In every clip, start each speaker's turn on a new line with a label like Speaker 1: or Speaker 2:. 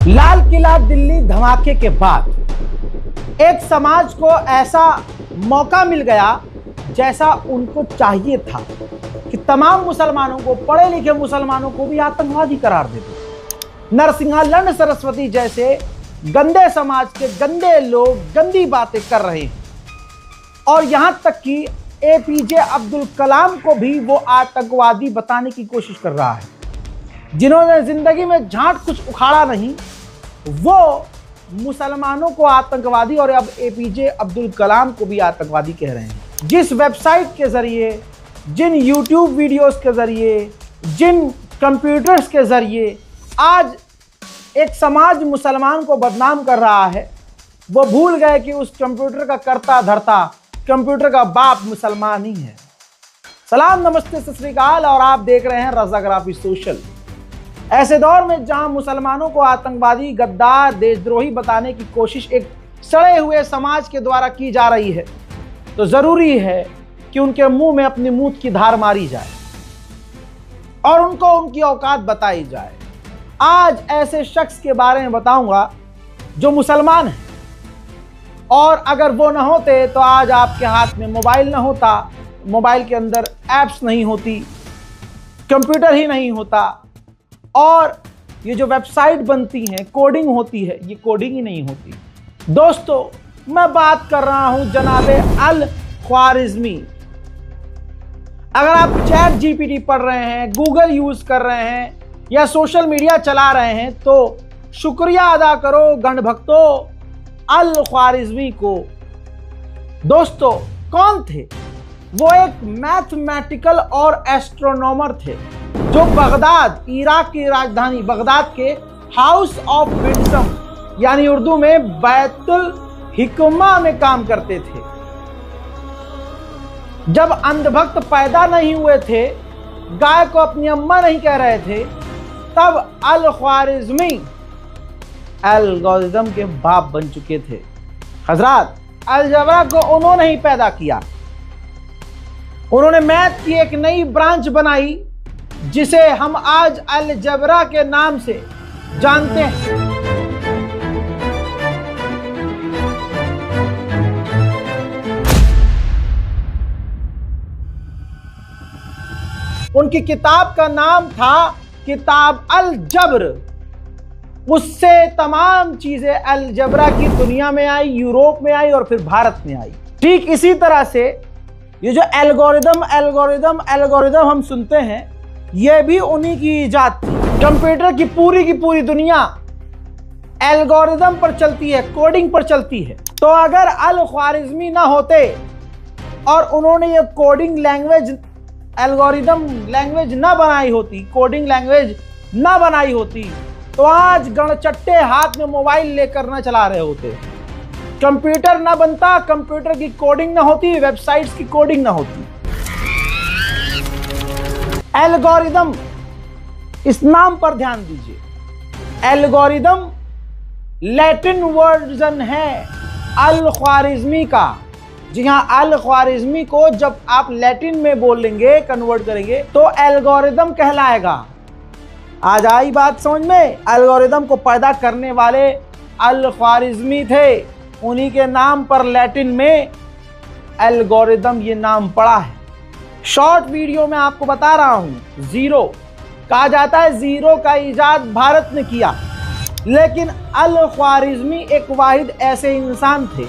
Speaker 1: लाल किला दिल्ली धमाके के बाद एक समाज को ऐसा मौका मिल गया जैसा उनको चाहिए था कि तमाम मुसलमानों को, पढ़े लिखे मुसलमानों को भी आतंकवादी करार दे दो। नरसिंहालन सरस्वती जैसे गंदे समाज के गंदे लोग गंदी बातें कर रहे हैं और यहां तक कि एपीजे अब्दुल कलाम को भी वो आतंकवादी बताने की कोशिश कर रहा है। जिन्होंने जिंदगी में झांट कुछ उखाड़ा नहीं, वो मुसलमानों को आतंकवादी और अब एपीजे अब्दुल कलाम को भी आतंकवादी कह रहे हैं। जिस वेबसाइट के जरिए, जिन यूट्यूब वीडियोस के जरिए, जिन कंप्यूटर्स के जरिए आज एक समाज मुसलमान को बदनाम कर रहा है, वो भूल गए कि उस कंप्यूटर का कर्ता धर्ता, कंप्यूटर का बाप मुसलमान ही है। सलाम, नमस्ते, सत श्री अकाल और आप देख रहे हैं रज़ाग्राफी सोशल। ऐसे दौर में जहां मुसलमानों को आतंकवादी, गद्दार, देशद्रोही बताने की कोशिश एक सड़े हुए समाज के द्वारा की जा रही है, तो जरूरी है कि उनके मुंह में अपनी मूत की धार मारी जाए और उनको उनकी औकात बताई जाए। आज ऐसे शख्स के बारे में बताऊंगा जो मुसलमान है, और अगर वो ना होते तो आज आपके हाथ में मोबाइल ना होता, मोबाइल के अंदर ऐप्स नहीं होती, कंप्यूटर ही नहीं होता, और ये जो वेबसाइट बनती हैं, कोडिंग होती है, ये कोडिंग ही नहीं होती। दोस्तों, मैं बात कर रहा हूं जनाबे अल ख्वारिज़मी। अगर आप चैट जीपीटी पढ़ रहे हैं, गूगल यूज कर रहे हैं या सोशल मीडिया चला रहे हैं, तो शुक्रिया अदा करो गणभक्तों अल ख्वारिज़मी को। दोस्तों, कौन थे वो? एक मैथमेटिकल और एस्ट्रोनॉमर थे जो बगदाद, इराक की राजधानी बगदाद के हाउस ऑफ विजडम यानी उर्दू में बैतुल हिकमा में काम करते थे। जब अंधभक्त पैदा नहीं हुए थे, गाय को अपनी अम्मा नहीं कह रहे थे, तब अल ख्वारिज़मी एल्गोरिदम के बाप बन चुके थे। हजरात, अलजबरा को उन्होंने ही पैदा किया। उन्होंने मैथ की एक नई ब्रांच बनाई जिसे हम आज अलजबरा के नाम से जानते हैं। उनकी किताब का नाम था किताब अल जब्र। उससे तमाम चीजें अलजबरा की दुनिया में आई, यूरोप में आई और फिर भारत में आई। ठीक इसी तरह से ये जो एल्गोरिदम हम सुनते हैं, ये भी उन्हीं की इजाद थी। कंप्यूटर की पूरी दुनिया एल्गोरिदम पर चलती है, कोडिंग पर चलती है। तो अगर अल ख्वारिज़मी ना होते और उन्होंने ये कोडिंग लैंग्वेज, एल्गोरिदम लैंग्वेज ना बनाई होती, कोडिंग लैंग्वेज ना बनाई होती, तो आज गणचट्टे हाथ में मोबाइल लेकर ना चला रहे होते। कंप्यूटर ना बनता, कंप्यूटर की कोडिंग ना होती, वेबसाइट्स की कोडिंग ना होती। एल्गोरिदम, इस नाम पर ध्यान दीजिए। एल्गोरिदम लैटिन वर्जन है अल ख्वारिज़मी का। जी हाँ, अल ख्वारिज़मी को जब आप लैटिन में बोलेंगे, कन्वर्ट करेंगे, तो एल्गोरिदम कहलाएगा। आज आई बात समझ में? एल्गोरिदम को पैदा करने वाले अल ख्वारिज़मी थे, उन्हीं के नाम पर लैटिन में एल्गोरिदम ये नाम पड़ा है। शॉर्ट वीडियो में आपको बता रहा हूं, जीरो कहा जाता है, जीरो का इजाद भारत ने किया, लेकिन अल ख्वारिज़मी एक वाहिद ऐसे इंसान थे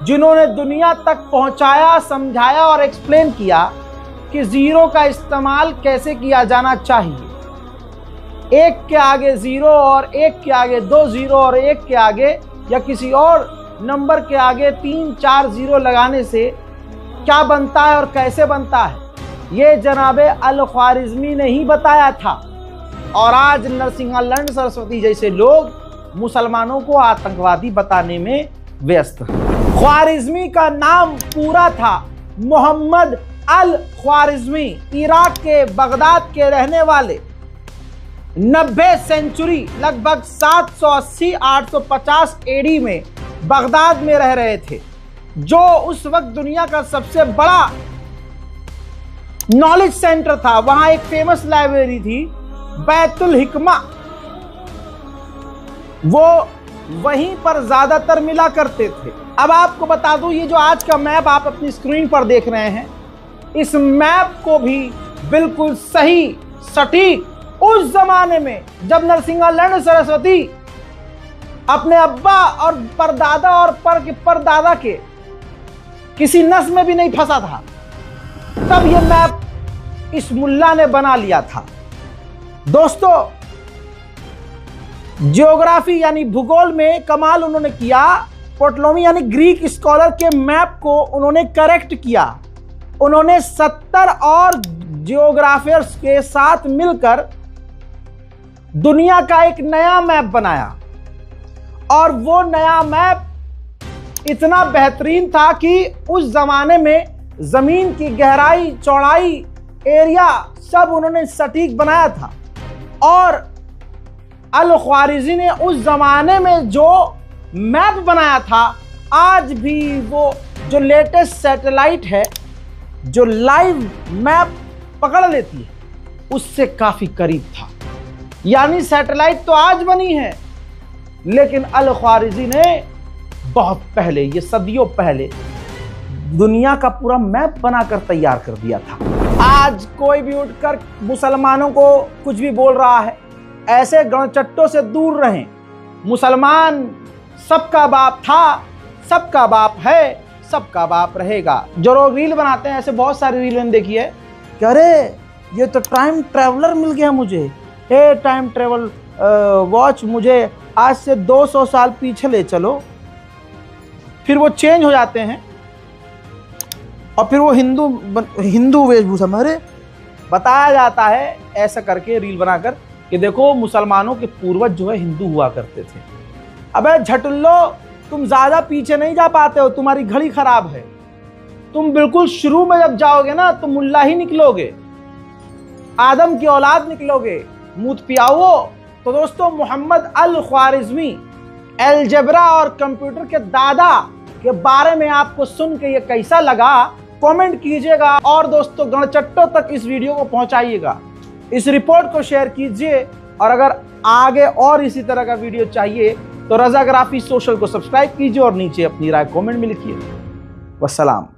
Speaker 1: जिन्होंने दुनिया तक पहुंचाया, समझाया और एक्सप्लेन किया कि जीरो का इस्तेमाल कैसे किया जाना चाहिए। एक के आगे जीरो और एक के आगे दो जीरो और एक के आगे या किसी और नंबर के आगे 3-4 जीरो लगाने से क्या बनता है और कैसे बनता है, ये जनाबे अल ख्वारिज़मी ने ही बताया था। और आज नरसिंहालन सरस्वती जैसे लोग मुसलमानों को आतंकवादी बताने में व्यस्त हैं। ख्वारिज़मी का नाम पूरा था मोहम्मद अल ख्वारिज़मी। इराक के बगदाद के रहने वाले 90 सेंचुरी, लगभग 780-850 एडी में बगदाद में रह रहे थे, जो उस वक्त दुनिया का सबसे बड़ा नॉलेज सेंटर था। वहां एक फेमस लाइब्रेरी थी बैतुल हिकमा। वो वहीं पर ज्यादातर मिला करते थे। अब आपको बता दूं, ये जो आज का मैप आप अपनी स्क्रीन पर देख रहे हैं, इस मैप को भी बिल्कुल सही सटीक उस जमाने में जब नरसिंहालैंड सरस्वती अपने अब्बा और परदादा और परदादा के किसी नस में भी नहीं फंसा था, तब ये मैप इस मुल्ला ने बना लिया था। दोस्तों, ज्योग्राफी यानी भूगोल में कमाल उन्होंने किया। पोटलोमी यानी ग्रीक स्कॉलर के मैप को उन्होंने करेक्ट किया। उन्होंने 70 और जियोग्राफर्स के साथ मिलकर दुनिया का एक नया मैप बनाया, और वो नया मैप इतना बेहतरीन था कि उस जमाने में जमीन की गहराई, चौड़ाई, एरिया सब उन्होंने सटीक बनाया था। और अल ख्वारिज़ी ने उस जमाने में जो मैप बनाया था, आज भी वो जो लेटेस्ट सैटेलाइट है जो लाइव मैप पकड़ लेती है, उससे काफी करीब था। यानी सैटेलाइट तो आज बनी है, लेकिन अल ख्वारिज़ी ने बहुत पहले, ये सदियों पहले, दुनिया का पूरा मैप बनाकर तैयार कर दिया था। आज कोई भी उठकर मुसलमानों को कुछ भी बोल रहा है, ऐसे गणचट्टों से दूर रहें। मुसलमान सबका बाप था, सबका बाप है, सबका बाप रहेगा। जो लोग रील बनाते हैं, ऐसे बहुत सारी रील मैंने देखी है कि अरे ये तो टाइम ट्रैवलर मिल गया मुझे, हे टाइम ट्रैवल वॉच, मुझे आज से 200 साल पीछे ले चलो। फिर वो चेंज हो जाते हैं और फिर वो हिंदू वेशभूषा में, अरे बताया जाता है ऐसा करके रील बनाकर कि देखो मुसलमानों के पूर्वज जो है हिंदू हुआ करते थे। अबे झटुल्लो, तुम ज्यादा पीछे नहीं जा पाते हो, तुम्हारी घड़ी खराब है। तुम बिल्कुल शुरू में जब जाओगे ना, तुम मुल्ला ही निकलोगे, आदम की औलाद निकलोगे, मूत पियाओ। तो दोस्तों, मोहम्मद अल ख्वारिज़मी अलजेब्रा और कंप्यूटर के दादा के बारे में आपको सुन के ये कैसा लगा, कमेंट कीजिएगा। और दोस्तों, गणचट्टों तक इस वीडियो को पहुंचाइएगा, इस रिपोर्ट को शेयर कीजिए। और अगर आगे और इसी तरह का वीडियो चाहिए तो रज़ाग्राफी सोशल को सब्सक्राइब कीजिए और नीचे अपनी राय कमेंट में लिखिए। वस्सलाम।